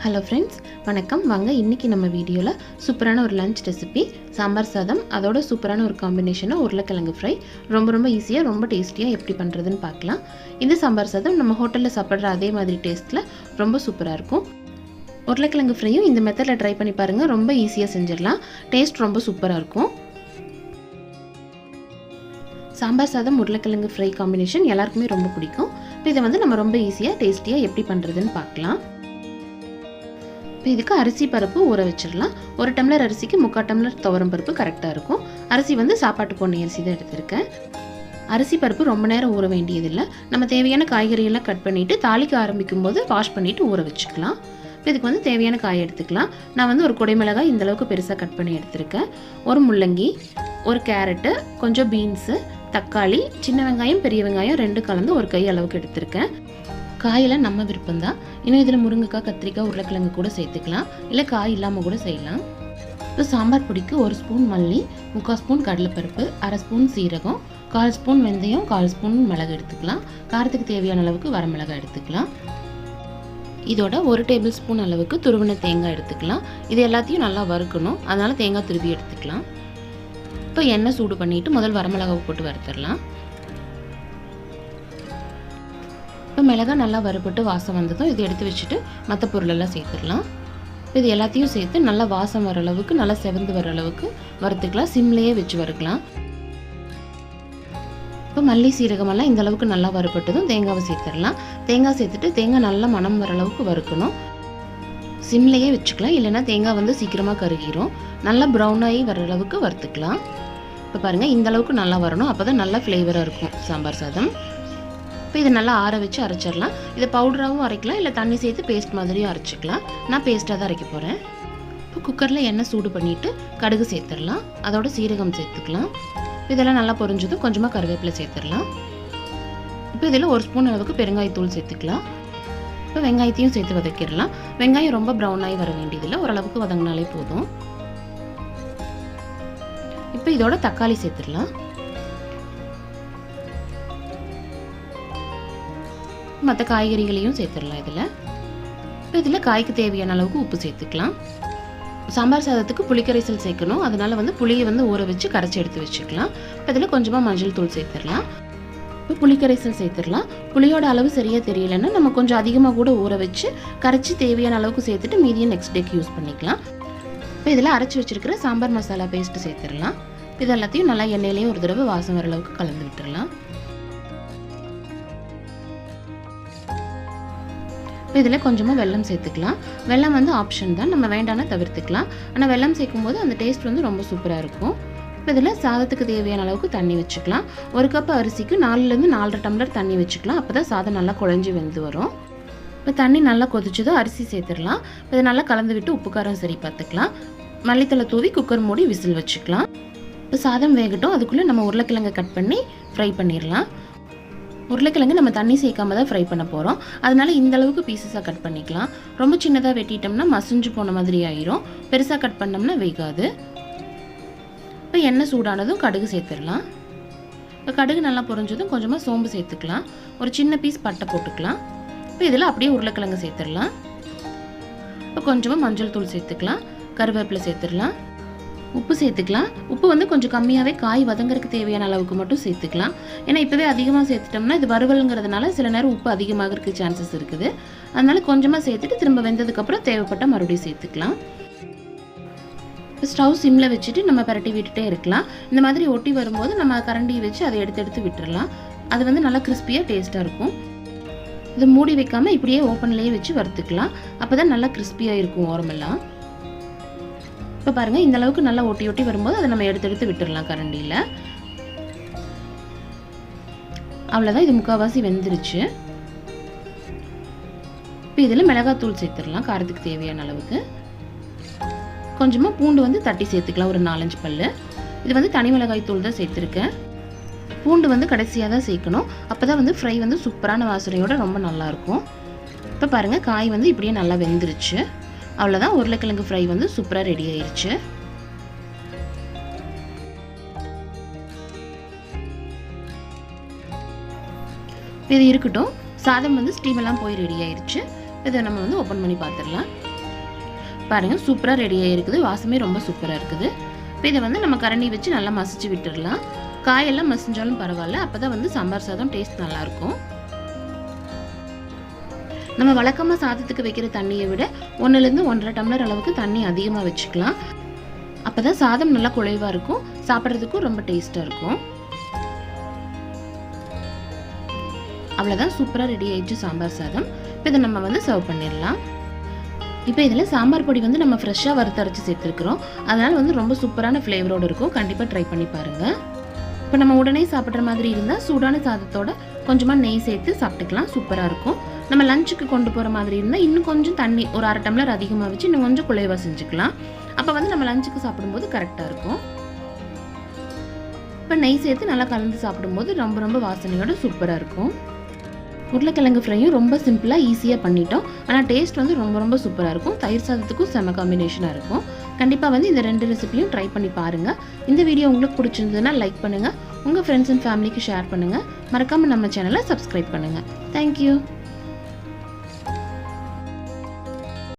Hello friends, வணக்கம். வாங்க இன்றைக்கி நம்ம வீடியோவில் சூப்பரான ஒரு லஞ்ச் ரெசிபி சாம்பார் சாதம், அதோட சூப்பரான ஒரு காம்பினேஷனாக உருளைக்கிழங்கு ஃப்ரை ரொம்ப ஈஸியாக ரொம்ப டேஸ்டியாக எப்படி பண்ணுறதுன்னு பார்க்கலாம். இந்த சாம்பார் சாதம் நம்ம ஹோட்டலில் சாப்பிட்ற அதே மாதிரி டேஸ்ட்டில் ரொம்ப சூப்பராக இருக்கும். உருளைக்கிழங்கு ஃப்ரையும் இந்த மெத்தடில் ட்ரை பண்ணி பாருங்கள். ரொம்ப ஈஸியாக செஞ்சிடலாம். டேஸ்ட் ரொம்ப சூப்பராக இருக்கும். சாம்பார் சாதம் உருளைக்கிழங்கு ஃப்ரை காம்பினேஷன் எல்லாருக்குமே ரொம்ப பிடிக்கும். இப்போ இதை நம்ம ரொம்ப ஈஸியாக டேஸ்டியாக எப்படி பண்ணுறதுன்னு பார்க்கலாம். இப்போ இதுக்கு அரிசி பருப்பு ஊற வச்சிடலாம். 1 டம்ளர் அரிசிக்கு 3/4 டம்ளர் துவரம் பருப்பு கரெக்டாக இருக்கும். அரிசி சாப்பாட்டு பொன்னி அரிசி தான் எடுத்திருக்கேன். அரிசி பருப்பு ரொம்ப நேரம் ஊற வேண்டியதில்லை. நம்ம தேவையான காய்கறியெல்லாம் கட் பண்ணிவிட்டு தாளிக்க ஆரம்பிக்கும் போது வாஷ் பண்ணிவிட்டு ஊற வச்சுக்கலாம். இப்போ இதுக்கு தேவையான காய் எடுத்துக்கலாம். நான் ஒரு குடைமிளகாய் இந்தளவுக்கு பெருசாக கட் பண்ணி எடுத்திருக்கேன். ஒரு முள்ளங்கி, ஒரு கேரட்டு, கொஞ்சம் பீன்ஸு, தக்காளி, சின்ன வெங்காயம் பெரிய வெங்காயம் 2 கலந்து ஒரு கை அளவுக்கு எடுத்திருக்கேன். காயெல்லாம் நம்ம விருப்பம் தான். இன்னும் இதில் முருங்கைக்காய், கத்திரிக்காய், உருளைக்கிழங்கு கூட சேர்த்துக்கலாம். இல்லை காய் இல்லாமல் கூட செய்யலாம். இப்போ சாம்பார் பொடிக்கு 1 ஸ்பூன் மல்லி, 3/4 ஸ்பூன் கடலைப்பருப்பு, 1/2 ஸ்பூன் சீரகம், 1/4 ஸ்பூன் வெந்தயம், 1/4 ஸ்பூன் மிளகு எடுத்துக்கலாம். காரத்துக்கு தேவையான அளவுக்கு வரமிளகாய் எடுத்துக்கலாம். இதோட 1 டேபிள் ஸ்பூன் அளவுக்கு துருவின தேங்காய் எடுத்துக்கலாம். இது எல்லாத்தையும் நல்லா வறுக்கணும், அதனால் தேங்காய் துருவி எடுத்துக்கலாம். இப்போ எண்ணெய் சூடு பண்ணிவிட்டு முதல் வரமிளகாவை போட்டு வறுத்துடலாம். இப்போ மிளகாய் நல்லா வறுபட்டு வாசம் வந்ததும் இதை எடுத்து வச்சுட்டு மற்ற பொருளெல்லாம் சேர்த்துடலாம். இது எல்லாத்தையும் சேர்த்து நல்லா வாசம் வர அளவுக்கு, நல்லா செவந்து வர அளவுக்கு வறுத்துக்கலாம். சிம்லேயே வச்சு வறுக்கலாம். இப்போ மல்லி சீரகமெல்லாம் இந்த அளவுக்கு நல்லா வறுபட்டதும் தேங்காவை சேர்த்துடலாம். தேங்காய் சேர்த்துட்டு தேங்காய் நல்லா மணம் வர அளவுக்கு வறுக்கணும். சிம்லேயே வச்சுக்கலாம், இல்லைன்னா தேங்காய் சீக்கிரமாக கருகிரும். நல்லா ப்ரௌனாகி வர அளவுக்கு வறுத்துக்கலாம். இப்போ பாருங்கள், இந்த அளவுக்கு நல்லா வரணும். அப்போ தான் நல்லா ஃப்ளேவராக இருக்கும் சாம்பார் சாதம். இப்போ இதை நல்லா ஆற வச்சு அரைச்சிடலாம். இதை பவுடராகவும் அரைக்கலாம், இல்லை தண்ணி சேர்த்து பேஸ்ட் மாதிரியும் அரைச்சிக்கலாம். நான் பேஸ்ட்டாக தான் அரைக்க போகிறேன். இப்போ குக்கரில் எண்ணெய் சூடு பண்ணிவிட்டு கடுகு சேர்த்துடலாம். அதோட சீரகம் சேர்த்துக்கலாம். இதெல்லாம் நல்லா பொரிஞ்சதும் கொஞ்சமாக கருவேப்பிலை சேர்த்துடலாம். இப்போ இதில் 1 ஸ்பூன் அளவுக்கு பெருங்காயத்தூள் சேர்த்துக்கலாம். இப்போ வெங்காயத்தையும் சேர்த்து வதக்கிடலாம். வெங்காயம் ரொம்ப ப்ரௌனாகி வர வேண்டியதில்லை, ஓரளவுக்கு வதங்கினாலே போதும். இப்போ இதோட தக்காளி சேர்த்துடலாம். மற்ற காய்கறிகளையும் சேர்த்துடலாம். இதில் காய்க்கு தேவையான அளவுக்கு உப்பு சேர்த்துக்கலாம். சாம்பார் சாதத்துக்கு புளிக்கரைசல் சேர்க்கணும், அதனால் புளியை ஊற வச்சு கரைச்சி எடுத்து வச்சுக்கலாம். இப்போ இதில் கொஞ்சமாக மஞ்சள் தூள் சேர்த்துடலாம். இப்போ புளிக்கரைசல் சேர்த்துடலாம். புளியோட அளவு சரியாக தெரியலைன்னா நம்ம கொஞ்சம் அதிகமாக கூட ஊற வச்சு கரைச்சி தேவையான அளவுக்கு சேர்த்துட்டு மீதியை நெக்ஸ்ட் டேக்கு யூஸ் பண்ணிக்கலாம். இப்போ இதில் அரைச்சி வச்சுருக்கிற சாம்பார் மசாலா பேஸ்ட்டு சேர்த்துடலாம். இது எல்லாத்தையும் நல்லா எண்ணெயிலேயே ஒரு தடவை வாசம் வர அளவுக்கு கலந்து விட்டுடலாம். இப்போ இதில் கொஞ்சமாக வெல்லம் சேர்த்துக்கலாம். வெல்லம் ஆப்ஷன் தான், நம்ம வேண்டாம்னா தவிர்த்துக்கலாம். ஆனால் வெல்லம் சேர்க்கும்போது அந்த டேஸ்ட் ரொம்ப சூப்பராக இருக்கும். இப்போ இதில் சாதத்துக்கு தேவையான அளவுக்கு தண்ணி வச்சுக்கலாம். 1 கப் அரிசிக்கு 4லேருந்து 4.5 டம்ளர் தண்ணி வச்சுக்கலாம். அப்போ தான் சாதம் நல்லா குழஞ்சி வெந்து வரும். இப்போ தண்ணி நல்லா கொதிச்சதும் அரிசி சேர்த்துடலாம். இப்போ இதை நல்லா கலந்து விட்டு உப்பு காரம் சரி பார்த்துக்கலாம். மல்லித்தலை தூவி குக்கர் மூடி விசில் வச்சுக்கலாம். இப்போ சாதம் வேகட்டும், அதுக்குள்ளே நம்ம உருளைக்கிழங்கை கட் பண்ணி ஃப்ரை பண்ணிடலாம். உருளைக்கிழங்கு நம்ம தண்ணி சேர்க்காம தான் ஃப்ரை பண்ண போகிறோம், அதனால இந்த அளவுக்கு பீசஸாக கட் பண்ணிக்கலாம். ரொம்ப சின்னதாக வெட்டிட்டோம்னா மசிஞ்சு போன மாதிரி ஆயிரும். பெருசாக கட் பண்ணோம்னா வேகாது. இப்போ எண்ணெய் சூடானதும் கடுகு சேர்த்துடலாம். இப்போ கடுகு நல்லா பொரிஞ்சதும் கொஞ்சமாக சோம்பு சேர்த்துக்கலாம். ஒரு சின்ன பீஸ் பட்டை போட்டுக்கலாம். இப்போ இதில் அப்படியே உருளைக்கிழங்கு சேர்த்துடலாம். இப்போ கொஞ்சமாக மஞ்சள் தூள் சேர்த்துக்கலாம். கருவேப்பிலை சேர்த்துடலாம். உப்பு சேர்த்துக்கலாம். உப்பு கொஞ்சம் கம்மியாகவே காய் வதங்கிறதுக்கு தேவையான அளவுக்கு மட்டும் சேர்த்துக்கலாம். ஏன்னா இப்போவே அதிகமாக சேர்த்துட்டோம்னா இது வறுவலுங்கிறதுனால சில நேரம் உப்பு அதிகமாகிறதுக்கு சான்சஸ் இருக்குது. அதனால கொஞ்சமாக சேர்த்துட்டு திரும்ப வெந்ததுக்கப்புறம் தேவைப்பட்ட மறுபடியும் சேர்த்துக்கலாம். இப்போ ஸ்டவ் சிம்மில் வச்சுட்டு நம்ம பரட்டி விட்டுட்டே இருக்கலாம். இந்த மாதிரி ஒட்டி வரும்போது நம்ம கரண்டியை வச்சு அதை எடுத்து விட்டுடலாம். அது நல்லா கிறிஸ்பியாக டேஸ்ட்டாக இருக்கும். இதை மூடி வைக்காமல் இப்படியே ஓப்பன்லேயே வச்சு வறுத்துக்கலாம். அப்போ தான் நல்லா கிறிஸ்பியாக இருக்கும் ஓரமெல்லாம். இப்போ பாருங்கள், இந்த அளவுக்கு நல்லா ஒட்டி வரும்போது அதை நம்ம எடுத்து விட்டுடலாம் கரண்டியில். அவ்வளோதான், இது முக்கால்வாசி வெந்துருச்சு. இப்போ இதில் மிளகாத்தூள் சேர்த்துடலாம் காரத்துக்கு தேவையான அளவுக்கு. கொஞ்சமாக பூண்டு தட்டி சேர்த்துக்கலாம், ஒரு 4-5 பல். இது தனி மிளகாய் தூள் தான் சேர்த்துருக்கேன். பூண்டு கடைசியாக தான் சேர்க்கணும். அப்போ தான் ஃப்ரை சூப்பரான வாசனையோட ரொம்ப நல்லாயிருக்கும். இப்போ பாருங்கள், காய் இப்படியே நல்லா வெந்துருச்சு. அவ்வளோதான், உருளைக்கிழங்கு ஃப்ரை சூப்பராக ரெடி ஆயிடுச்சு. இது இருக்கட்டும். சாதம் ஸ்டீம் எல்லாம் போய் ரெடி ஆயிடுச்சு. இதை நம்ம ஓப்பன் பண்ணி பார்த்துடலாம். பாருங்கள் சூப்பராக ரெடி ஆகிருக்குது. வாசமே ரொம்ப சூப்பராக இருக்குது. இப்போ இதை வந்து நம்ம கரண்டி வச்சு நல்லா மசிச்சு விட்டுடலாம். காயெல்லாம் மசிஞ்சாலும் பரவாயில்ல, அப்போ தான் வந்து சாம்பார் சாதம் டேஸ்ட் நல்லாயிருக்கும். நம்ம வழக்கமாக சாதத்துக்கு வைக்கிற தண்ணியை விட 1லேருந்து 1.5 டம்ளர் அளவுக்கு தண்ணி அதிகமாக வச்சுக்கலாம். அப்போ தான் சாதம் நல்லா குழைவாக இருக்கும், சாப்பிட்றதுக்கும் ரொம்ப டேஸ்ட்டாக இருக்கும். அவ்வளோதான், சூப்பராக ரெடி ஆயிடுச்சு சாம்பார் சாதம். இப்போ இதை நம்ம வந்து சர்வ் பண்ணிடலாம். இப்போ இதில் சாம்பார் பொடி வந்து நம்ம ஃப்ரெஷ்ஷாக வறுத்தரைச்சி சேர்த்துருக்குறோம். அதனால் வந்து ரொம்ப சூப்பரான ஃப்ளேவரோடு இருக்கும். கண்டிப்பாக ட்ரை பண்ணி பாருங்கள். இப்போ நம்ம உடனே சாப்பிட்ற மாதிரி இருந்தால் சூடான சாதத்தோட கொஞ்சமாக நெய் சேர்த்து சாப்பிட்டுக்கலாம். சூப்பராக இருக்கும். நம்ம லஞ்சுக்கு கொண்டு போகிற மாதிரி இருந்தால் இன்னும் கொஞ்சம் தண்ணி ஒரு 1/2 டம்ளர் அதிகமாக வச்சு இன்னும் கொஞ்சம் குழைவாக செஞ்சுக்கலாம். அப்போ வந்து நம்ம லஞ்சுக்கு சாப்பிடும்போது கரெக்டாக இருக்கும். இப்போ நெய் சேர்த்து நல்லா கலந்து சாப்பிடும்போது ரொம்ப ரொம்ப வாசனையோட சூப்பராக இருக்கும். உருளைக்கிழங்கு ஃப்ரையும் ரொம்ப சிம்பிளாக ஈஸியாக பண்ணிட்டோம். ஆனால் டேஸ்ட் வந்து ரொம்ப ரொம்ப சூப்பராக இருக்கும். தயிர் சாதத்துக்கும் செம காம்பினேஷனாக இருக்கும். கண்டிப்பாக வந்து இந்த 2 ரெசிபியும் ட்ரை பண்ணி பாருங்கள். இந்த வீடியோ உங்களுக்கு பிடிச்சிருந்ததுன்னா லைக் பண்ணுங்கள், உங்கள் ஃப்ரெண்ட்ஸ் அண்ட் ஃபேமிலிக்கு ஷேர் பண்ணுங்கள். மறக்காமல் நம்ம சேனலை சப்ஸ்கிரைப் பண்ணுங்கள். தேங்க்யூ.